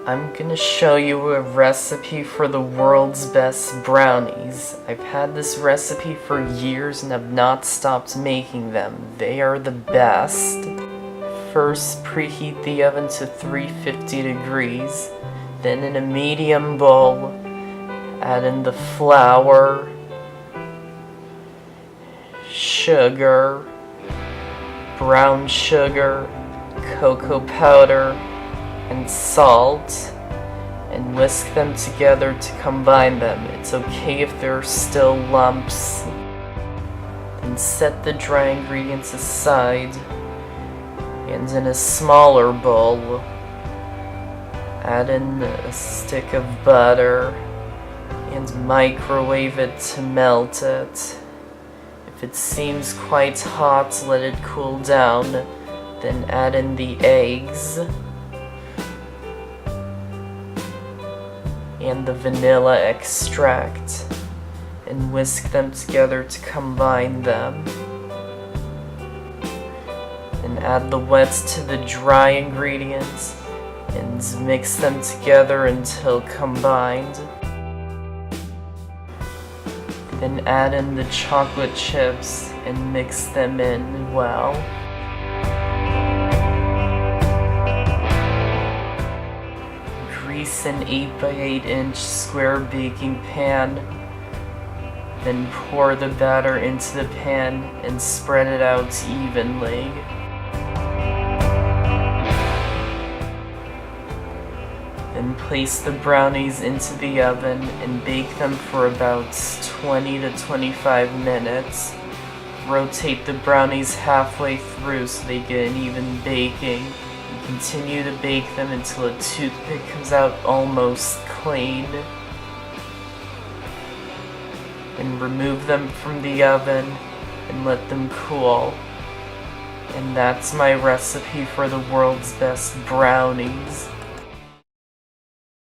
I'm gonna show you a recipe for the world's best brownies. I've had this recipe for years and have not stopped making them. They are the best. First, preheat the oven to 350 degrees. Then in a medium bowl, add in the flour, sugar, brown sugar, cocoa powder, and salt, and whisk them together to combine them. It's okay if there are still lumps. Then set the dry ingredients aside, and in a smaller bowl, add in a stick of butter and microwave it to melt it. If it seems quite hot, let it cool down, then add in the eggs and the vanilla extract and whisk them together to combine them. And add the wet to the dry ingredients and mix them together until combined. Then add in the chocolate chips and mix them in well. Grease an 8x8 square baking pan. Then pour the batter into the pan and spread it out evenly. Then place the brownies into the oven and bake them for about 20 to 25 minutes. Rotate the brownies halfway through so they get an even baking. And continue to bake them until a toothpick comes out almost clean. And remove them from the oven and let them cool. And that's my recipe for the world's best brownies.